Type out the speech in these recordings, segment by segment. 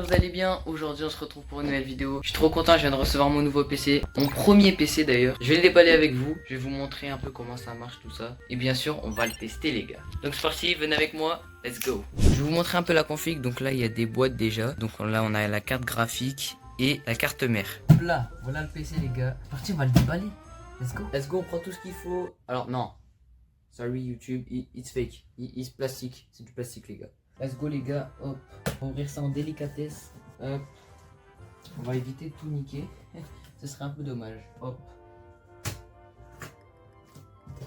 j'espère que vous allez bien. Aujourd'hui on se retrouve pour une nouvelle vidéo. Je suis trop content, je viens de recevoir mon nouveau PC. Mon premier PC d'ailleurs. Je vais le déballer avec vous. Je vais vous montrer un peu comment ça marche tout ça. Et bien sûr on va le tester les gars. Donc c'est parti, venez avec moi. Let's go. Je vais vous montrer un peu la config. Donc là il y a des boîtes déjà. Donc là on a la carte graphique et la carte mère. Là, voilà le PC les gars. C'est parti, on va le déballer. Let's go. Let's go, on prend tout ce qu'il faut. Alors non. Sorry YouTube, it's fake. It's plastique. C'est du plastique les gars. Let's go les gars, hop, on va ouvrir ça en délicatesse, hop, on va éviter de tout niquer, ce serait un peu dommage, hop.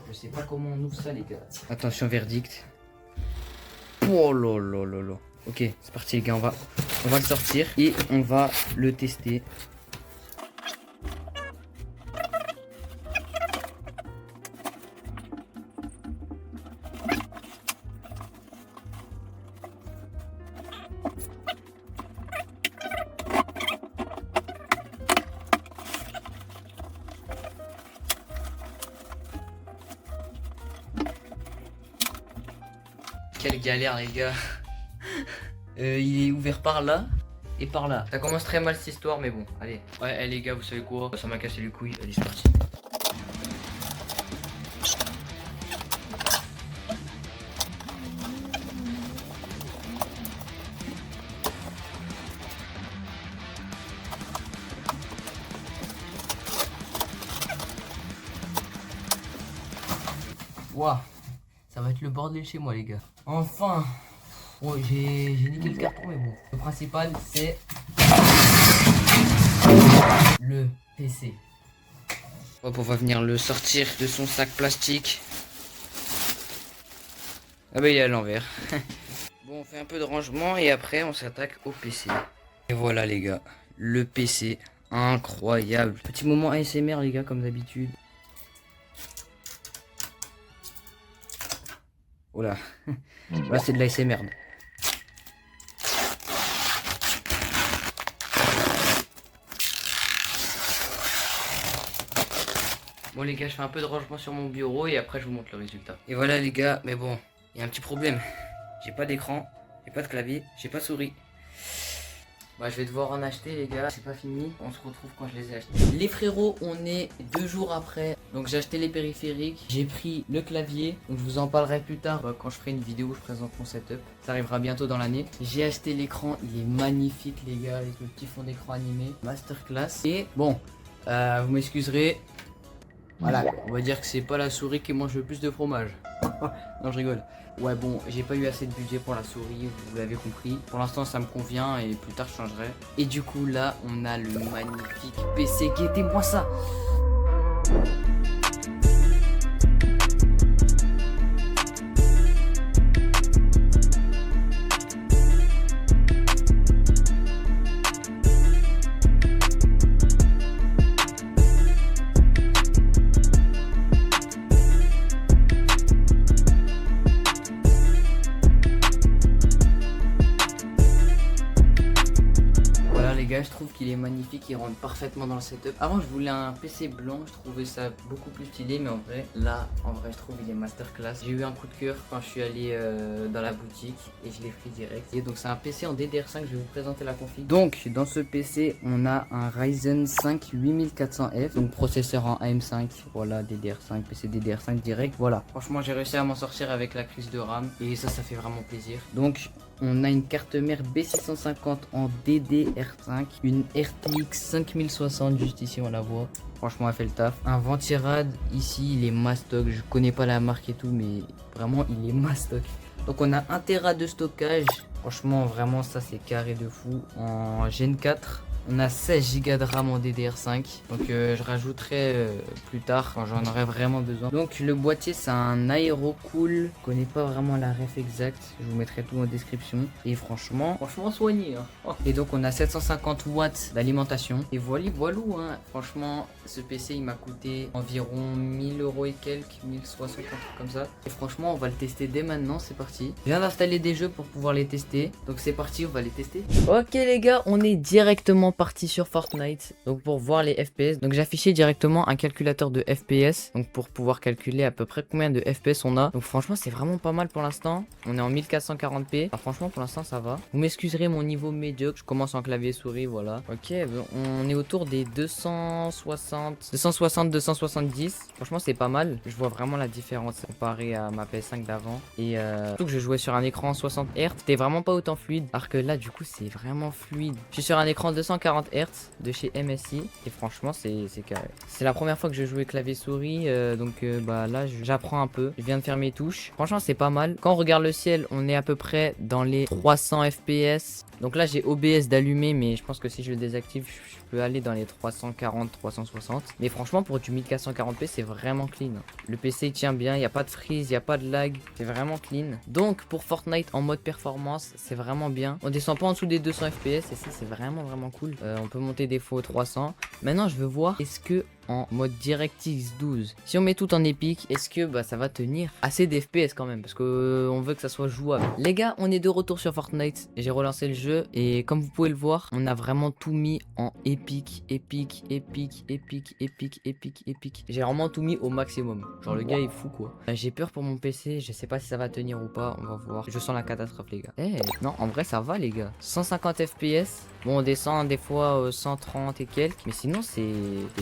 Je sais pas comment on ouvre ça les gars. Attention verdict. Oh lolo. Ok, c'est parti les gars, on va le sortir et on va le tester. Quelle galère les gars. Il est ouvert par là et par là. Ça commence très mal cette histoire mais bon, allez. Ouais les gars, vous savez quoi, ça m'a cassé les couilles, allez c'est parti. Waouh, ça va être le bordel chez moi les gars. Enfin, oh, j'ai niqué le carton mais bon. Le principal c'est le PC. Hop, on va venir le sortir de son sac plastique. Ah bah il est à l'envers. Bon, on fait un peu de rangement et après on s'attaque au PC. Et voilà les gars, le PC, incroyable. Petit moment ASMR les gars comme d'habitude. Oh là, là c'est de l'ASMR. Bon les gars, je fais un peu de rangement sur mon bureau et après je vous montre le résultat. Et voilà les gars, mais bon, il y a un petit problème. J'ai pas d'écran, j'ai pas de clavier, j'ai pas de souris. Bah je vais devoir en acheter les gars, c'est pas fini, on se retrouve quand je les ai achetés. Les frérots, on est 2 jours après, donc j'ai acheté les périphériques, j'ai pris le clavier, donc je vous en parlerai plus tard quand je ferai une vidéo où je présente mon setup. Ça arrivera bientôt dans l'année. J'ai acheté l'écran, il est magnifique les gars, avec le petit fond d'écran animé, masterclass. Et bon, vous m'excuserez, voilà, on va dire que c'est pas la souris qui mange le plus de fromage. Non je rigole. Ouais bon, j'ai pas eu assez de budget pour la souris, vous l'avez compris. Pour l'instant ça me convient et plus tard je changerai. Et du coup là on a le magnifique PC, guettez-moi ça. Je trouve qu'il est magnifique, il rentre parfaitement dans le setup. Avant je voulais un PC blanc, je trouvais ça beaucoup plus stylé, mais en vrai là, je trouve il est masterclass. J'ai eu un coup de cœur quand je suis allé dans la boutique et je l'ai pris direct. Et donc c'est un PC en DDR5, je vais vous présenter la config. Donc dans ce PC on a un Ryzen 5 8400F, donc processeur en AM5, voilà DDR5, PC DDR5 direct, voilà. Franchement j'ai réussi à m'en sortir avec la crise de RAM et ça fait vraiment plaisir. Donc on a une carte mère B650 en DDR5, une RTX 5060 juste ici on la voit. Franchement elle fait le taf. Un Ventirad ici il est mastoc, je connais pas la marque et tout mais vraiment il est mastoc. Donc on a 1 Tera de stockage, franchement vraiment ça c'est carré de fou. En Gen 4 on a 16 Go de RAM en DDR5, donc je rajouterai plus tard quand j'en aurai vraiment besoin. Donc le boîtier c'est un Aerocool, je connais pas vraiment la ref exacte, je vous mettrai tout en description. Et franchement soigné hein. Oh. Et donc on a 750 watts d'alimentation. Et voilà hein. Franchement ce PC il m'a coûté environ 1000 € et quelques, 1060 un truc comme ça. Et franchement on va le tester dès maintenant, c'est parti. Je viens d'installer des jeux pour pouvoir les tester, donc c'est parti, on va les tester. Ok les gars, on est directement parti sur Fortnite. Donc pour voir les FPS, donc j'affichais directement un calculateur de FPS. Donc pour pouvoir calculer à peu près combien de FPS on a. Donc franchement c'est vraiment pas mal pour l'instant. On est en 1440p. Alors franchement pour l'instant ça va. Vous m'excuserez mon niveau médiocre. Je commence en clavier souris, voilà. Ok, on est autour des 270. Franchement c'est pas mal. Je vois vraiment la différence comparé à ma PS5 d'avant. Et surtout que je jouais sur un écran 60 Hz. C'était vraiment pas autant fluide. Alors que là du coup c'est vraiment fluide. Je suis sur un écran 240 Hz de chez MSI. Et franchement c'est carré. C'est la première fois que je jouais clavier souris. Donc bah là j'apprends un peu. Je viens de faire mes touches. Franchement c'est pas mal. Quand on regarde le ciel on est à peu près dans les 300 FPS. Donc là j'ai OBS d'allumer, mais je pense que si je le désactive je peux aller dans les 340, 360. Mais franchement pour du 1440p c'est vraiment clean. Le PC il tient bien, il n'y a pas de freeze, il n'y a pas de lag, c'est vraiment clean. Donc pour Fortnite en mode performance c'est vraiment bien. On descend pas en dessous des 200 FPS et ça c'est vraiment cool. On peut monter des fois aux 300. Maintenant je veux voir est-ce que en mode DirectX 12, si on met tout en épique, est-ce que bah, ça va tenir assez d'FPS quand même, parce que on veut que ça soit jouable. Les gars, on est de retour sur Fortnite. J'ai relancé le jeu et comme vous pouvez le voir, on a vraiment tout mis en épique. J'ai vraiment tout mis au maximum. Genre le gars est fou quoi. J'ai peur pour mon PC, je sais pas si ça va tenir ou pas, on va voir. Je sens la catastrophe les gars. Non, en vrai ça va les gars. 150 FPS. Bon, on descend des fois 130 et quelques, mais sinon c'est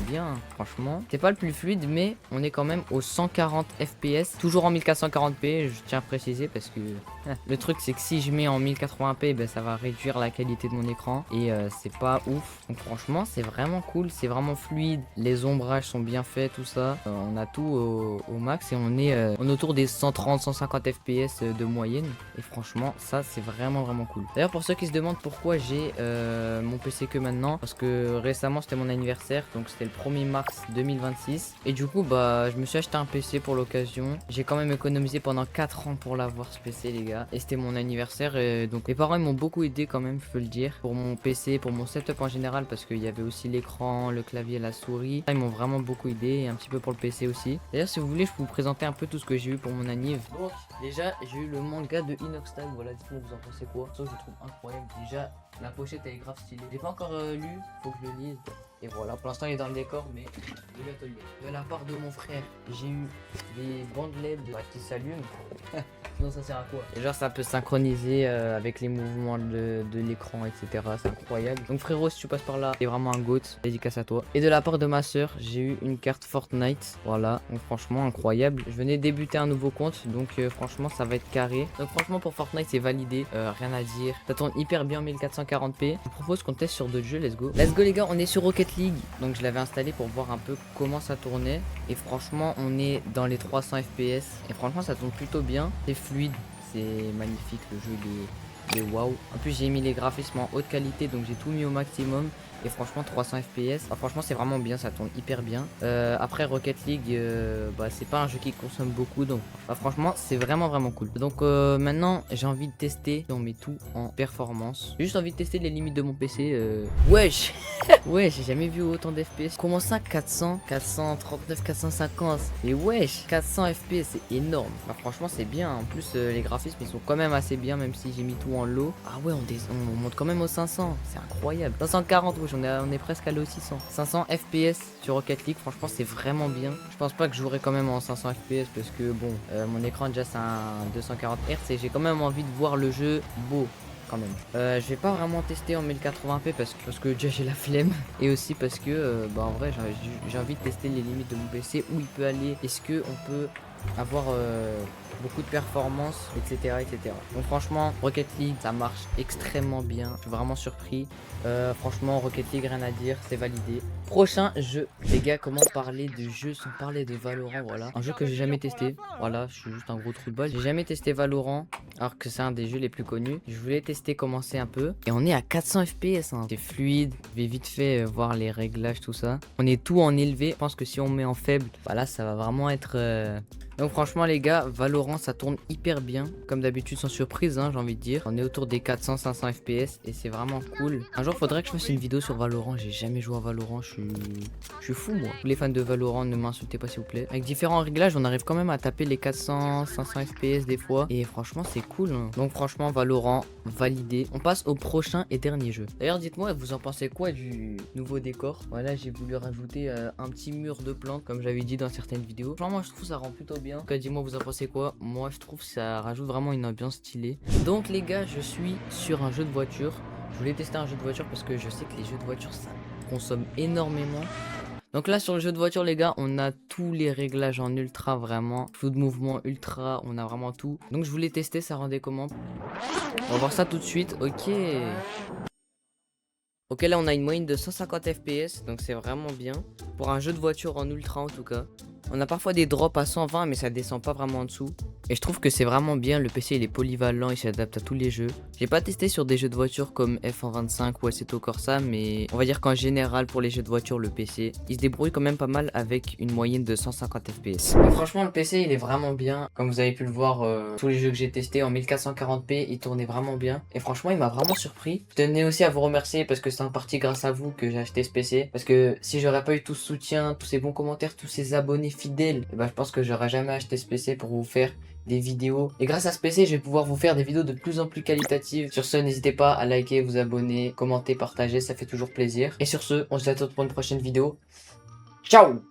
bien. Franchement, c'est pas le plus fluide, mais on est quand même aux 140 FPS, toujours en 1440p, je tiens à préciser parce que le truc c'est que si je mets en 1080p, ben, ça va réduire la qualité de mon écran et c'est pas ouf. Donc franchement, c'est vraiment cool, c'est vraiment fluide, les ombrages sont bien faits, tout ça. On a tout au max et on est autour des 130-150 FPS de moyenne et franchement, ça c'est vraiment cool. D'ailleurs, pour ceux qui se demandent pourquoi j'ai mon PC que maintenant, parce que récemment c'était mon anniversaire, donc c'était le 1er mars 2026 et du coup bah je me suis acheté un PC pour l'occasion. J'ai quand même économisé pendant 4 ans pour l'avoir ce PC les gars, et c'était mon anniversaire et donc mes parents ils m'ont beaucoup aidé quand même, je peux le dire, pour mon PC, pour mon setup en général, parce qu'il y avait aussi l'écran, le clavier, la souris. Ils m'ont vraiment beaucoup aidé et un petit peu pour le PC aussi. D'ailleurs si vous voulez je peux vous présenter un peu tout ce que j'ai eu pour mon anniv. Donc déjà j'ai eu le manga de Inoxtag, voilà, dites-moi vous en pensez quoi. Ça je trouve incroyable. Déjà la pochette elle est grave stylée. J'ai pas encore lu, faut que je le lise. Et voilà, pour l'instant il est dans le décor, mais je vais bientôt le lire. De la part de mon frère, j'ai eu des bandes LED qui s'allument. Sinon ça sert à quoi? Et genre ça peut synchroniser avec les mouvements de l'écran, etc. C'est incroyable. Donc frérot, si tu passes par là, c'est vraiment un goat. Dédicace à toi. Et de la part de ma soeur, j'ai eu une carte Fortnite. Voilà, donc franchement incroyable. Je venais de débuter un nouveau compte, donc franchement ça va être carré. Donc franchement pour Fortnite c'est validé, rien à dire. Ça tourne hyper bien 1440p. Je vous propose qu'on teste sur d'autres jeux, let's go. Let's go les gars, on est sur Rocket League. Donc je l'avais installé pour voir un peu comment ça tournait. Et franchement on est dans les 300 FPS. Et franchement ça tourne plutôt bien. C'est fluide, c'est magnifique, le jeu il est waouh. En plus j'ai mis les graphismes en haute qualité, donc j'ai tout mis au maximum. Et franchement 300 FPS, ah, franchement c'est vraiment bien, ça tourne hyper bien. Après Rocket League, bah, c'est pas un jeu qui consomme beaucoup, donc bah, franchement c'est vraiment cool. Donc maintenant j'ai envie de tester, on met tout en performance. J'ai juste envie de tester les limites de mon PC. Wesh ouais, j'ai jamais vu autant d'FPS. Comment ça 400, 439, 450? Et wesh, 400 FPS c'est énorme. Bah, franchement c'est bien, en plus les graphismes ils sont quand même assez bien, même si j'ai mis tout en low. Ah ouais, on monte quand même aux 500, c'est incroyable. 540, wesh, on est presque allé aux 600. 500 FPS sur Rocket League, franchement c'est vraiment bien. Je pense pas que je jouerai quand même en 500 FPS parce que bon, mon écran déjà c'est un 240 Hz et j'ai quand même envie de voir le jeu beau. Quand même. Je vais pas vraiment tester en 1080p parce que déjà j'ai la flemme, et aussi parce que bah en vrai j'ai envie de tester les limites de mon PC, où il peut aller, est-ce que on peut avoir beaucoup de performance, etc. Donc franchement Rocket League ça marche extrêmement bien, je suis vraiment surpris. Franchement Rocket League rien à dire, c'est validé. Prochain jeu les gars, comment parler de jeu sans parler de Valorant? Voilà, un jeu que j'ai jamais testé. Voilà, je suis juste un gros trou de balle, j'ai jamais testé Valorant alors que c'est un des jeux les plus connus. Je voulais tester, commencer un peu, et on est à 400 FPS hein. C'est fluide, je vais vite fait voir les réglages, tout ça. On est tout en élevé, je pense que si on met en faible, bah là ça va vraiment être donc franchement les gars, Valorant ça tourne hyper bien, comme d'habitude sans surprise hein, j'ai envie de dire. On est autour des 400-500 FPS et c'est vraiment cool. Un jour faudrait que je fasse une vidéo sur Valorant, j'ai jamais joué à Valorant, je suis fou moi. Les fans de Valorant, ne m'insultez pas s'il vous plaît. Avec différents réglages on arrive quand même à taper les 400-500 FPS des fois, et franchement c'est cool, hein. Donc franchement, Valorant, validé. On passe au prochain et dernier jeu. D'ailleurs, dites-moi, vous en pensez quoi du nouveau décor? Voilà, j'ai voulu rajouter un petit mur de plantes, comme j'avais dit dans certaines vidéos. Franchement, moi, je trouve ça rend plutôt bien. En tout cas, dis-moi, vous en pensez quoi? Moi, je trouve que ça rajoute vraiment une ambiance stylée. Donc les gars, je suis sur un jeu de voiture. Je voulais tester un jeu de voiture parce que je sais que les jeux de voiture, ça consomme énormément. Donc là sur le jeu de voiture les gars, on a tous les réglages en ultra vraiment. Flou de mouvement ultra, on a vraiment tout. Donc je voulais tester, ça rendait comment? On va voir ça tout de suite, ok. Ok, là on a une moyenne de 150 FPS, donc c'est vraiment bien. Pour un jeu de voiture en ultra en tout cas. On a parfois des drops à 120 mais ça descend pas vraiment en dessous. Et je trouve que c'est vraiment bien, le PC il est polyvalent, il s'adapte à tous les jeux. J'ai pas testé sur des jeux de voiture comme F125 ou Assetto Corsa, mais on va dire qu'en général pour les jeux de voiture le PC il se débrouille quand même pas mal avec une moyenne de 150 FPS. Mais franchement le PC il est vraiment bien, comme vous avez pu le voir, tous les jeux que j'ai testés en 1440p il tournait vraiment bien. Et franchement il m'a vraiment surpris. Je tenais aussi à vous remercier parce que c'est en partie grâce à vous que j'ai acheté ce PC. Parce que si j'aurais pas eu tout ce soutien, tous ces bons commentaires, tous ces abonnés fidèles, et ben je pense que j'aurais jamais acheté ce PC pour vous faire des vidéos. Et grâce à ce PC, je vais pouvoir vous faire des vidéos de plus en plus qualitatives. Sur ce, n'hésitez pas à liker, vous abonner, commenter, partager, ça fait toujours plaisir. Et sur ce, on se dit à tous pour une prochaine vidéo. Ciao!